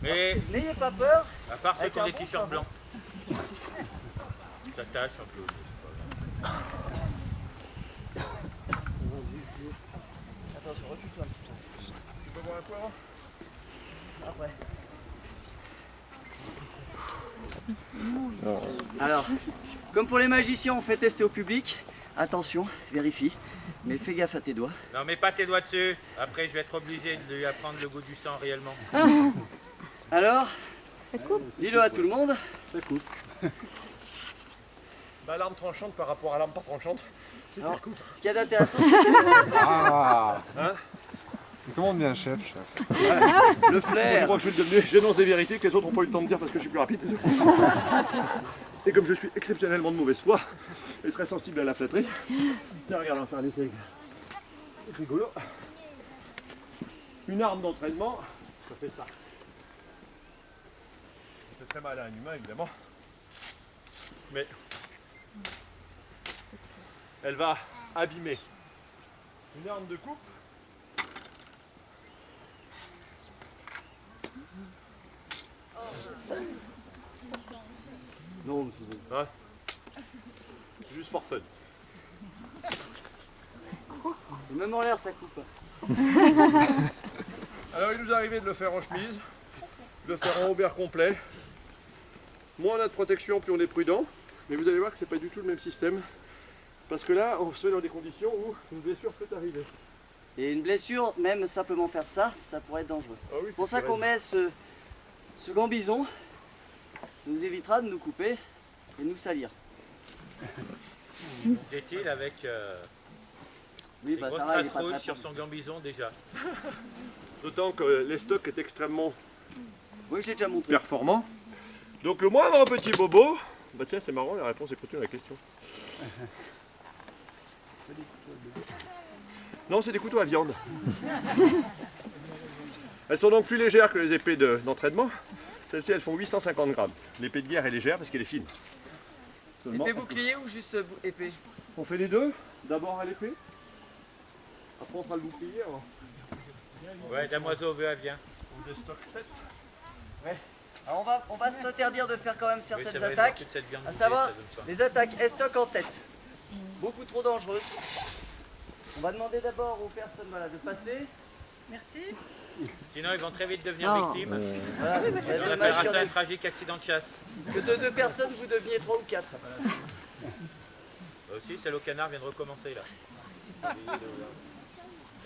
Mais n'ayez pas peur. à part ceux Avec qui ont un des bon t-shirts savon. blancs. Ça tâche un peu. Attention, recule-toi un petit peu. Tu peux boire un coup avant? Après. Alors, comme pour les magiciens, on fait tester au public. Attention, vérifie. Mais fais gaffe à tes doigts. Non, mets pas tes doigts dessus. Après, je vais être obligé de lui apprendre le goût du sang réellement. Alors, dis-le à tout le monde. Ça coupe. Bah, l'arme tranchante par rapport à l'arme pas tranchante, c'est Alors, ça coupe. ce qu'il y a d'intéressant, c'est que Ah Hein? Comment on devient chef le Je flair. crois que je vais le devenir. J'annonce des vérités que les autres n'ont pas eu le temps de dire parce que je suis plus rapide. Et comme je suis exceptionnellement de mauvaise foi et très sensible à la flatterie, tiens, regarde, on va faire un essai rigolo. Une arme d'entraînement, ça fait ça. Ça fait très mal à un humain, évidemment. Mais elle va abîmer. Une arme de coupe, Non, hein, juste for fun. même en l'air, ça coupe. Alors il nous est arrivé de le faire en chemise, de le faire en aubert complet. Moins on a de protection, plus on est prudent. Mais vous allez voir que c'est pas du tout le même système. Parce que là, on se met dans des conditions où une blessure peut arriver. Et une blessure, même simplement faire ça, ça pourrait être dangereux. Ah oui, C'est pour ça qu'on met ce gambison. Ça nous évitera de nous couper et de nous salir. Est-il avec Oui, des bah grosses ça va, il est traces pas rouges très sur fort. son gambison déjà? D'autant que l'estoc est extrêmement Oui, je l'ai déjà montré. performant. Donc le moindre petit bobo, bah tiens c'est marrant, la réponse est plutôt à la question. Non, c'est des couteaux à viande. Elles sont donc plus légères que les épées d'entraînement. Celles-ci, elles font 850 grammes. L'épée de guerre est légère parce qu'elle est fine. Seulement, Épée bouclier ou juste épée? on fait les deux. D'abord à l'épée. Après on fera le bouclier. Ouais, damoiseau veut, viens. On déstocke tête. Alors on va s'interdire de faire quand même Oui, certaines c'est vrai, attaques. toute cette viande À bouffée, savoir ça donne faim. les attaques estoc en tête. Beaucoup trop dangereuses. On va demander d'abord aux personnes voilà, de passer. Merci. Sinon, ils vont très vite devenir victimes. Voilà, On c'est dommage appellera qu'il y en ça un ait tragique accident de chasse. que de deux personnes, vous deveniez 3 ou 4. Là aussi, celle au canard vient de recommencer là.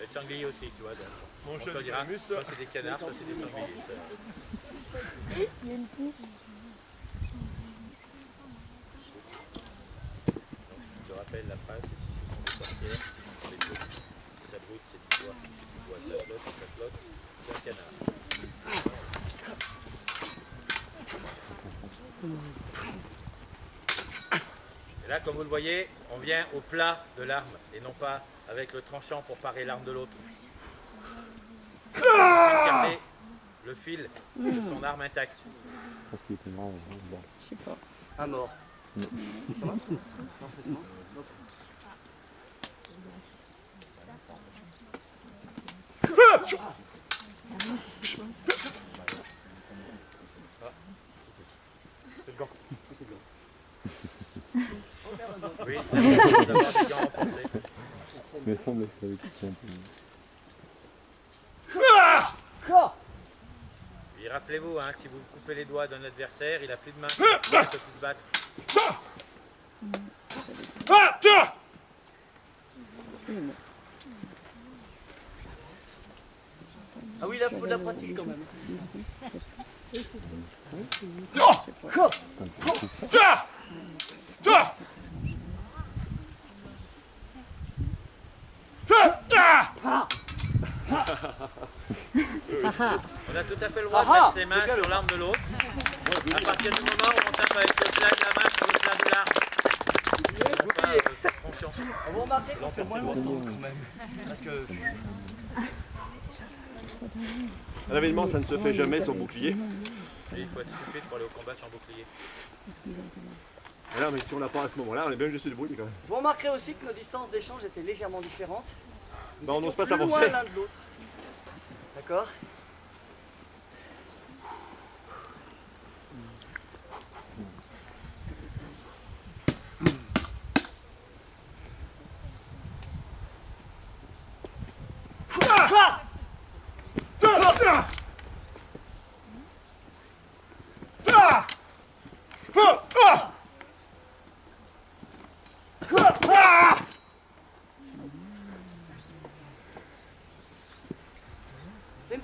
Et le sanglier aussi, tu vois. Donc, Mon on chef choisira.Mus. Soit c'est des canards, soit c'est des sangliers. Je rappelle la phrase, si ce sont des sorcières, c'est deux. Si ça brûle, c'est du bois. Du bois, ça flotte, c'est un canard. Et là, comme vous le voyez, on vient au plat de l'arme et non pas avec le tranchant pour parer l'arme de l'autre. Garder le fil de son arme intacte. À mort. C'est le gant. Oui, d'avoir des gants renforcés. Mais semble que ça va être un peu. Et rappelez-vous, hein, si vous coupez les doigts d'un adversaire, il a plus de main. Il peut plus se battre. Ah oui, il faut de la pratique quand même. On a tout à fait le droit de mettre ses mains sur l'arme de l'autre. À partir du moment où on tape avec le plat de la main sur le plat de l'arme. Faut pas faire confiance. Vous remarquez qu'on fait moins longtemps quand même. Parce que À l'avènement, ça ne se fait jamais sans bouclier. Et il faut être stupide pour aller au combat sans bouclier. Alors, mais si on l'a pas à ce moment-là, on est bien juste de bruit quand même. vous remarquerez aussi que nos distances d'échange étaient légèrement différentes. Nous Bah, on étions n'ose pas plus loin s'avancer. l'un de l'autre. D'accord?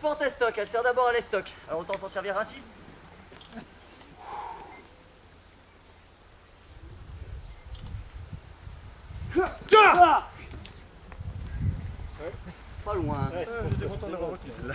porte estoc, elle sert d'abord à l'estoc. Alors autant s'en servir ainsi. Pas loin. J'étais content d'avoir retenu celle-là.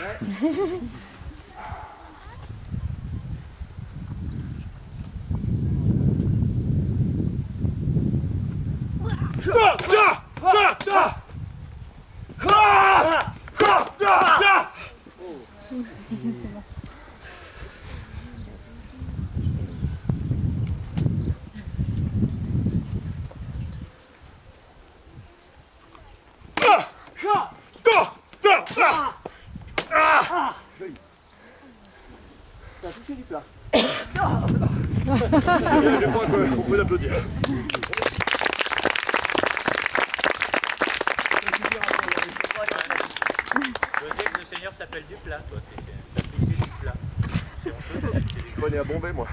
T'as touché du plat. Je crois qu'on peut l'applaudir. Je veux dire que le Seigneur s'appelle Duplat, toi. T'as touché Duplat. Je connais à Bombay, moi.